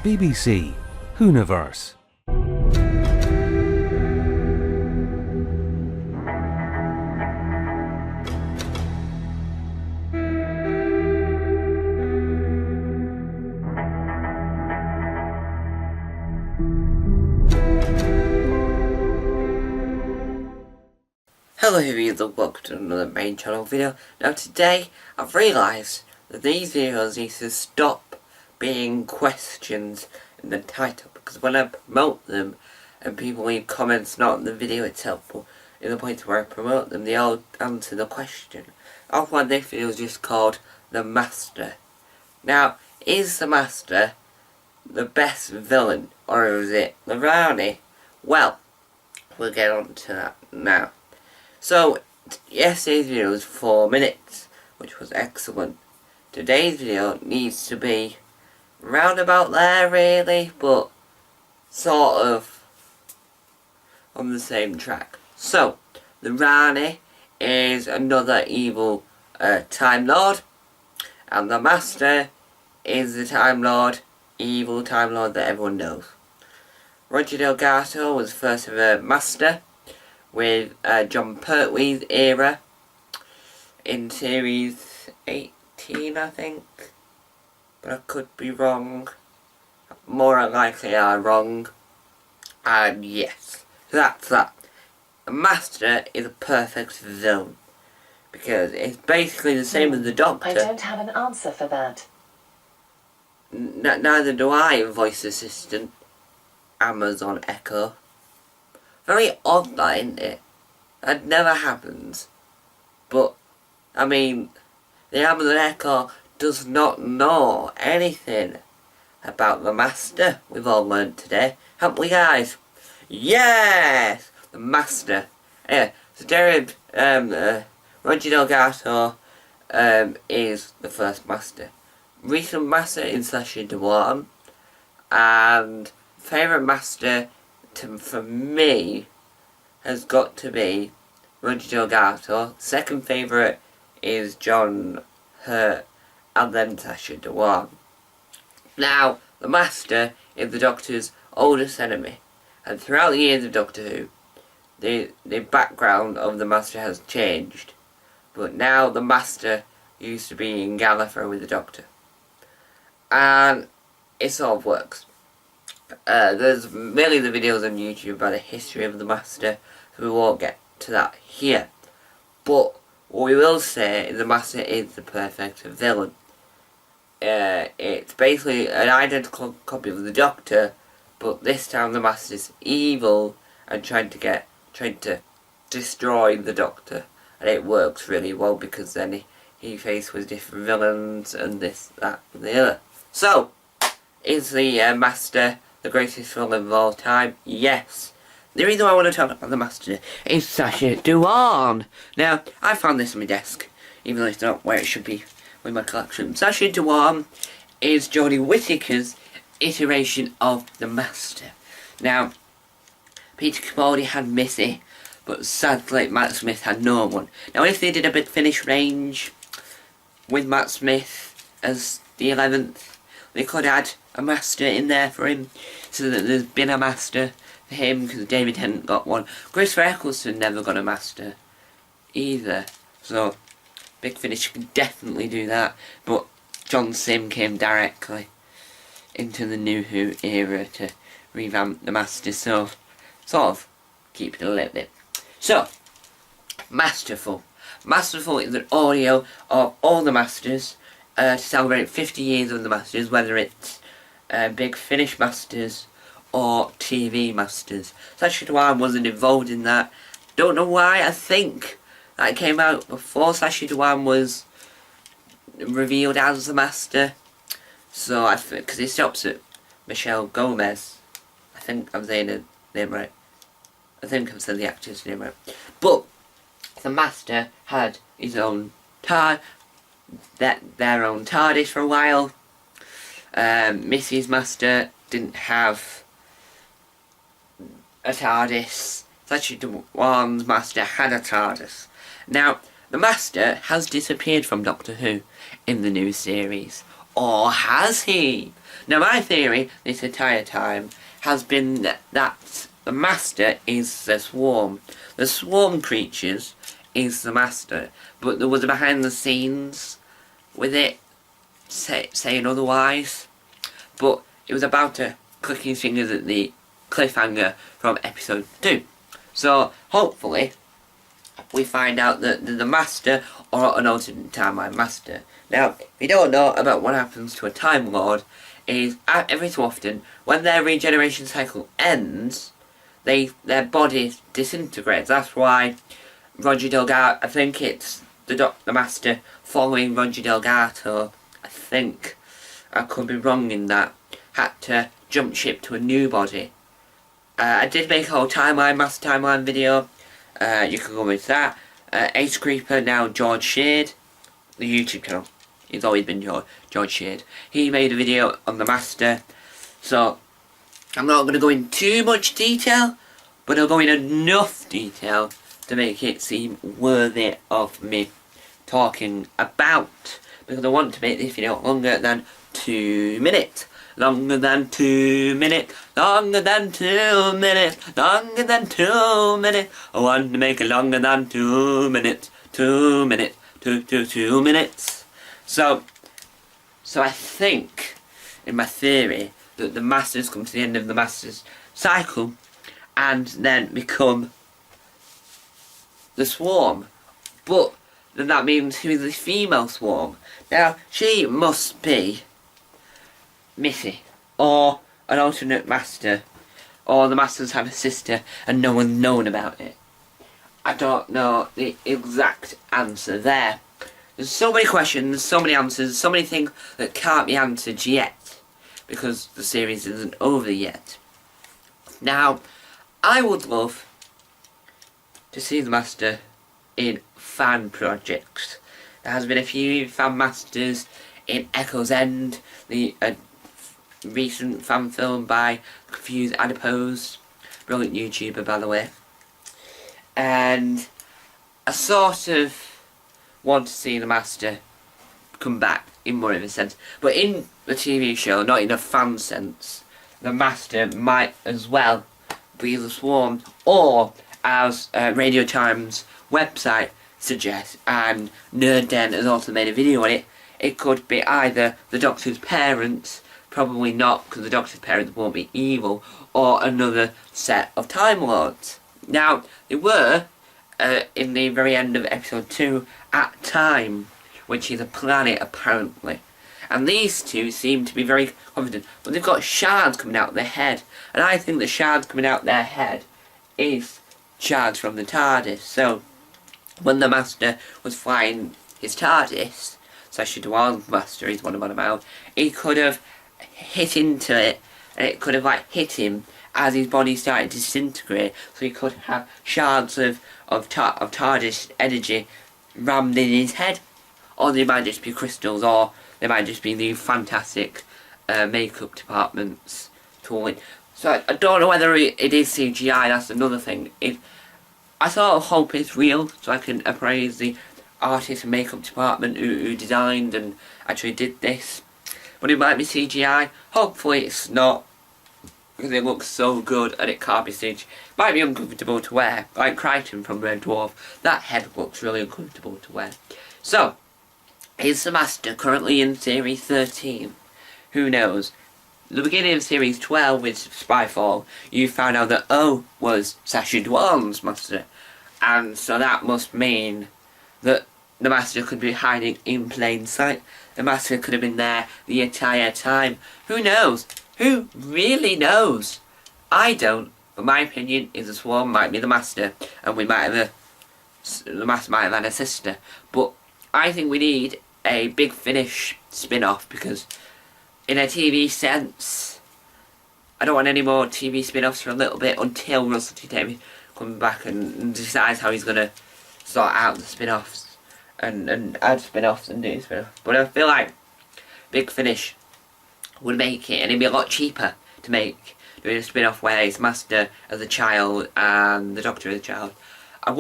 BBC Hooniverse. Hello everyone and welcome to another main channel video. Now today I've realised that these videos need to stop being questions in the title, because when I promote them and people leave comments not in the video itself but in the point where I promote them, they all answer the question. That's why this video is just called The Master. Now, is the Master the best villain or is it the Rani? Well, we'll get on to that now. So, yesterday's video was 4 minutes, which was excellent. Today's video needs to be round about there really, but sort of on the same track. So, the Rani is another evil Time Lord, and the Master is the Time Lord, evil Time Lord that everyone knows. Roger Delgado was first ever Master, with John Pertwee's era in series 18, I think, but I could be wrong. More likely I'm wrong. And yes, so that's that. The Master is a perfect villain because it's basically the same as the Doctor. I don't have an answer for that. Neither do I, voice assistant Amazon Echo. Very odd that, isn't it? That never happens. But, I mean, the Amazon Echo does not know anything about the Master, we've all learned today. Haven't we, guys? Yes! The Master. Yeah, so Jared, Roger Delgado is the first Master. Recent Master is Sacha Dhawan. And favourite Master for me has got to be Roger Delgado. Second favourite is John Hurt, and then Sacha Dhawan. Now, the Master is the Doctor's oldest enemy, and throughout the years of Doctor Who, the background of the Master has changed. But now the Master used to be in Gallifrey with the Doctor, and it sort of works. There's millions of videos on YouTube about the history of the Master, so we won't get to that here. But what we will say is the Master is the perfect villain. It's basically an identical copy of the Doctor, but this time the Master's evil and trying to destroy the Doctor, and it works really well because then he faces with different villains and this, that, and the other. So, is the Master the greatest villain of all time? Yes. The reason why I want to talk about the Master is Sacha Dhawan. Now, I found this on my desk, even though it's not where it should be with my collection. Sacha Dhawan is Jodie Whittaker's iteration of the Master. Now, Peter Capaldi had Missy, but sadly Matt Smith had no one. Now, if they did a big finish range with Matt Smith as the 11th, they could add a Master in there for him, so that there's been a Master for him, because David hadn't got one. Christopher Eccleston never got a Master either, so Big Finish can definitely do that. But John Sim came directly into the New Who era to revamp the Master, so sort of keep it a little bit. So, Masterful. Masterful is an audio of all the Masters to celebrate 50 years of the Masters, whether it's Big Finish Masters or TV Masters. Sacha Dhawan wasn't involved in that. Don't know why. I think that came out before Sacha Dhawan was revealed as the Master. So I think because it stops at Michelle Gomez. I think I'm saying the name right. I think I'm saying the actor's name right. But the Master had his own their own TARDIS for a while. Missy's Master didn't have a TARDIS. Sacha Dhawan's Master had a TARDIS. Now, the Master has disappeared from Doctor Who in the new series. Or has he? Now my theory this entire time has been that the Master is the Swarm. The Swarm creatures is the Master. But there was a behind the scenes with it saying otherwise. But it was about to click his fingers at the cliffhanger from episode 2. So hopefully we find out that the Master or an alternate timeline Master. Now, if you don't know about what happens to a Time Lord, is every so often, when their regeneration cycle ends, their body disintegrates. That's why Roger Delgado, I think it's the Master following Roger Delgado, I think, I could be wrong in that, had to jump ship to a new body. I did make a whole timeline, Master Timeline video. You can go with that. Ace Creeper, now George Shade, the YouTube channel. He's always been George Shade. He made a video on the Master. So, I'm not going to go in too much detail, but I'll go in enough detail to make it seem worthy of me talking about. Because I want to make this video longer than 2 minutes. Longer than 2 minutes, longer than 2 minutes, longer than 2 minutes. I want to make it longer than 2 minutes, 2 minutes, 2 minutes. So I think, in my theory, that the Masters come to the end of the Masters cycle and then become the Swarm. But then that means who is the female Swarm? Now, she must be Missy, or an alternate Master, or the Masters have a sister and no one's known about it. I don't know the exact answer there. There's so many questions, so many answers, so many things that can't be answered yet, because the series isn't over yet. Now, I would love to see the Master in fan projects. There has been a few fan Masters in Echo's End, the recent fan film by Confused Adipose, brilliant YouTuber by the way, and I sort of want to see the Master come back in more of a sense, but in the TV show, not in a fan sense, the Master might as well be the Swarm, or as Radio Times website suggests, and Nerd Den has also made a video on it, it could be either the Doctor's parents, probably not, because the Doctor's parents won't be evil, or another set of Time Lords. Now, they were, in the very end of episode 2, at Time, which is a planet apparently. And these two seem to be very confident, but they've got shards coming out of their head. And I think the shards coming out of their head is shards from the TARDIS. So, when the Master was flying his TARDIS, Sashi Master is what I'm on about, he could have hit into it, and it could have like hit him as his body started to disintegrate, so he could have shards of TARDIS energy rammed in his head. Or they might just be crystals, or they might just be the fantastic makeup department's tooling. So I don't know whether it is CGI, that's another thing. I sort of hope it's real, so I can appraise the artist and makeup department who designed and actually did this. But it might be CGI. Hopefully it's not, because it looks so good and it can't be CGI. Might be uncomfortable to wear, like Crichton from Red Dwarf. That head looks really uncomfortable to wear. So, is the Master currently in Series 13? Who knows? The beginning of Series 12 with Spyfall, you found out that O was Sacha Dhawan's Master. And so that must mean that the Master could be hiding in plain sight. The Master could have been there the entire time. Who knows? Who really knows? I don't, but my opinion is the Swarm might be the Master, and we might have the Master might have had a sister. But I think we need a Big Finish spin-off, because in a TV sense, I don't want any more TV spin-offs for a little bit until Russell T Davies comes back and decides how he's going to sort out the spin-offs and add spin-offs and do spin-offs. But I feel like Big Finish would make it, and it'd be a lot cheaper to make, doing a spin-off where it's Master as a child and the Doctor as a child. I've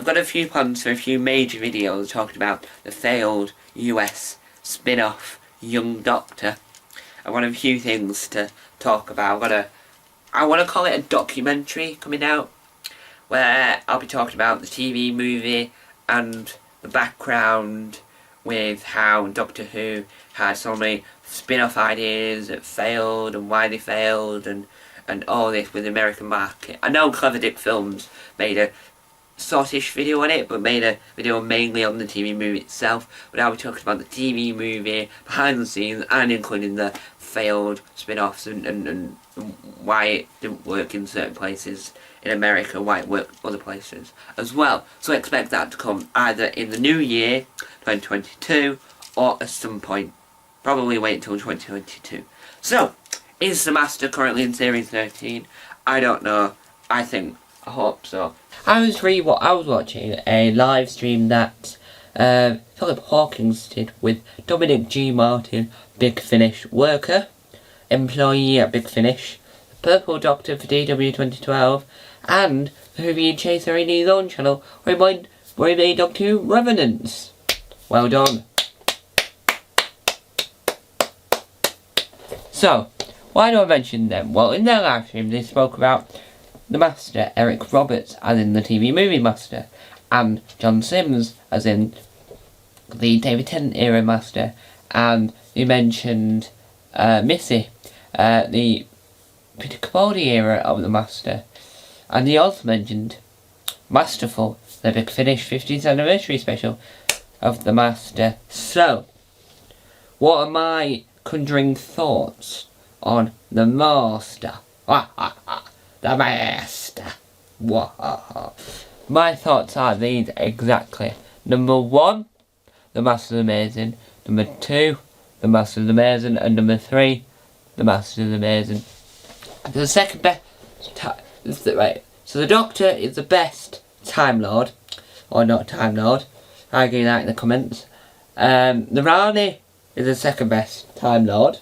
got a few plans for a few major videos talking about the failed US spin-off young doctor. I want a few things to talk about. I want to call it a documentary coming out, where I'll be talking about the TV movie and the background with how Doctor Who had so many spin-off ideas that failed and why they failed and all this with the American market. I know Clever Dick Films made a sortish video on it, but made a video mainly on the TV movie itself. But I'll be talking about the TV movie, behind the scenes, and including the failed spin-offs and why it didn't work in certain places in America, why it worked other places as well. So I expect that to come either in the new year, 2022, or at some point. Probably wait until 2022. So, is the Master currently in Series 13? I don't know. I hope so. I was watching a live stream that Philip Hawkins did with Dominic G. Martin, Big Finish worker, employee at Big Finish, the Purple Doctor for DW 2012, and the Whovian Chaser in his own channel where he made Doctor Who Revenants. Well done. So, why do I mention them? Well, in their live stream they spoke about the Master, Eric Roberts, as in the TV movie Master, and John Sims, as in the David Tennant era Master, and they mentioned Missy, the Peter Capaldi era of the Master, and he also mentioned Masterful, the Big Finish 50th anniversary special of the Master. So, what are my conjuring thoughts on the Master? The Master. My thoughts are these exactly. Number 1, the Master is amazing. Number 2, the Master is amazing. And number 3, the Master is amazing. The second best. Right. So the Doctor is the best Time Lord, or not Time Lord. Argue that in the comments. The Rani is the second best Time Lord,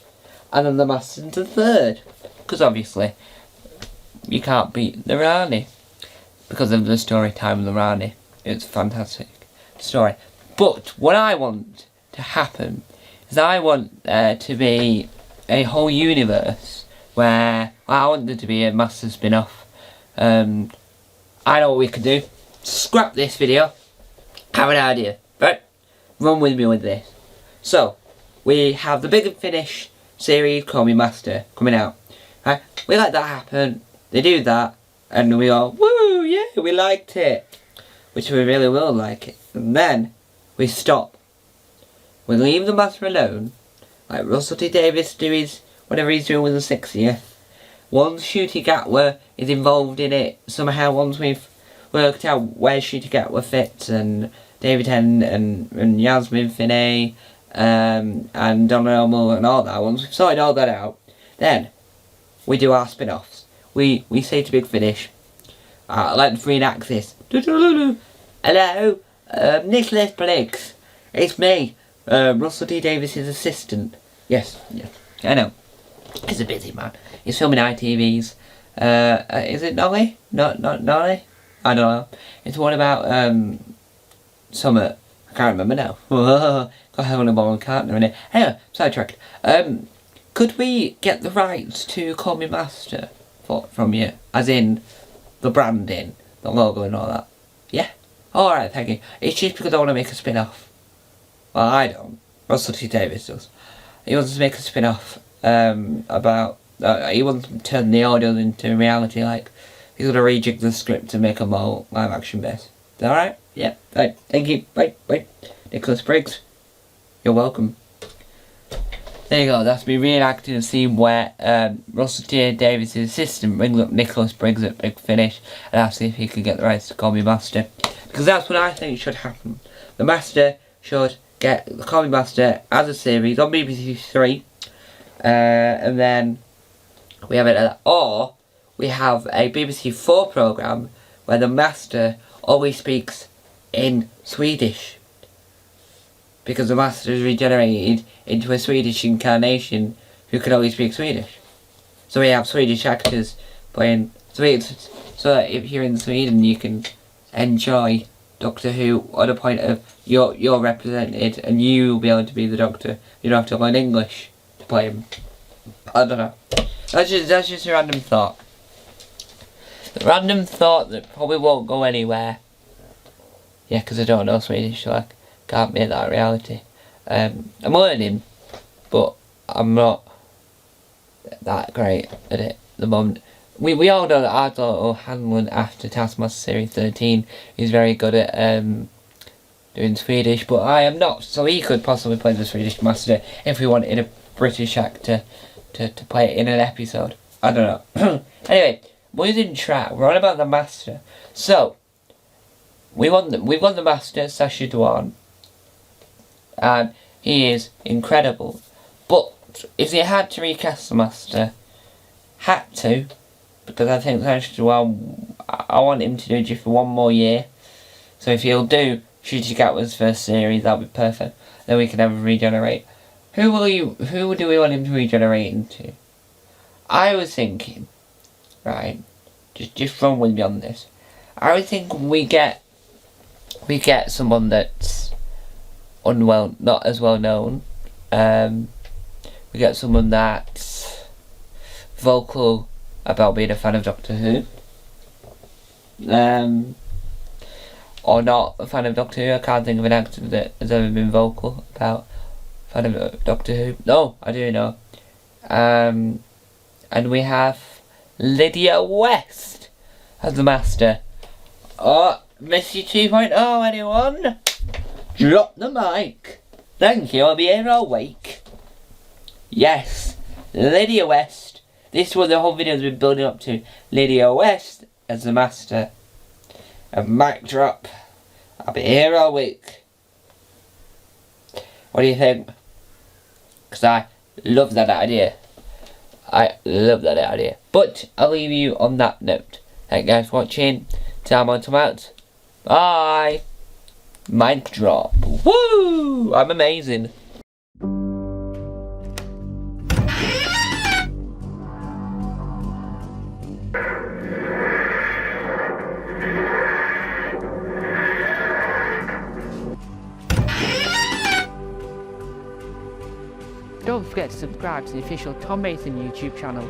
and then the Master is the third, because obviously you can't beat the Rani because of the story time of the Rani. It's a fantastic story. But what I want to happen is I want there to be a whole universe where I want there to be a Master spin-off. I know what we could do. Scrap this video. Have an idea, right? Run with me with this. So, we have the Big Finish series Call Me Master coming out. Right? We let that happen. They do that, and we all, woo, yeah, we liked it. Which we really will like it. And then, we stop. We leave the Master alone. Like Russell T Davies do his, whatever he's doing with the 60th. Once Ncuti Gatwa is involved in it, somehow once we've worked out where Ncuti Gatwa fits, and David Tennant and Yasmin Finney, and Donna Elmo and all that, once we've sorted all that out, then we do our spin-offs. We say to Big Finish, let's reenact this. Hello, Nicholas Briggs. It's me, Russell T Davies' assistant. Yes, I know. He's a busy man. He's filming ITVs. Is it Nolly? Not Nolly? I don't know. It's one about Summit. I can't remember now. Got Helen Bonham Carter in it. Anyway, sidetracked. Could we get the rights to Call Me Master from you? As in the branding, the logo and all that. Yeah? Alright, thank you. It's just because I want to make a spin-off. Well, I don't. Russell T Davies does. He wants to make a spin-off about... he wants to turn the audio into reality, like... He's going to rejig the script to make a more live-action base. Is that alright? Yeah. Right. Thank you. Wait. Nicholas Briggs. You're welcome. There you go, that's me reenacting a scene where Russell T Davies' assistant rings up Nicholas Briggs at Big Finish and asks if he could get the rights to Call Me Master. Because that's what I think should happen. The Master should get the Call Me Master as a series on BBC 3, and then we have it, or we have a BBC 4 programme where the Master always speaks in Swedish. Because the Master is regenerated into a Swedish incarnation who can only speak Swedish. So we have Swedish actors playing Swedish. So if you're in Sweden, you can enjoy Doctor Who on a point of you're represented and you'll be able to be the Doctor. You don't have to learn English to play him. I don't know. That's just a random thought. A random thought that probably won't go anywhere. Yeah, because I don't know Swedish, so I can't make that a reality. I'm learning, but I'm not that great at it at the moment. We all know that Ardor O'Hanlon after Taskmaster Series 13 is very good at doing Swedish, but I am not, so he could possibly play the Swedish Master if we wanted a British actor to play it in an episode. I don't know. Anyway, losing track, we're on about the Master. So, we won the Master, Sacha Dhawan, and he is incredible. But if they had to recast the Master, had to, because I think Sacha Dhawan, I want him to do just for one more year. So if he'll do Ncuti Gatwa's first series, that'll be perfect. Then we can have a regenerate. Who do we want him to regenerate into? I was thinking, right, just run with me on this. I was thinking we get someone that's not as well known. We get someone that's vocal about being a fan of Doctor Who. Or not a fan of Doctor Who. I can't think of an actor that has ever been vocal about fan of Doctor Who. No, I do know. And we have Lydia West as the Master. Oh, Missy 2.0, anyone? Drop the mic. Thank you, I'll be here all week. Yes, Lydia West. This is what the whole video has been building up to. Lydia West as the Master. A mic drop. I'll be here all week. What do you think? Because I love that idea. But I'll leave you on that note. Thank you guys for watching. Time on, time out. Bye. Mic drop. Woo! I'm amazing. Don't forget to subscribe to the official Tom Mason YouTube channel.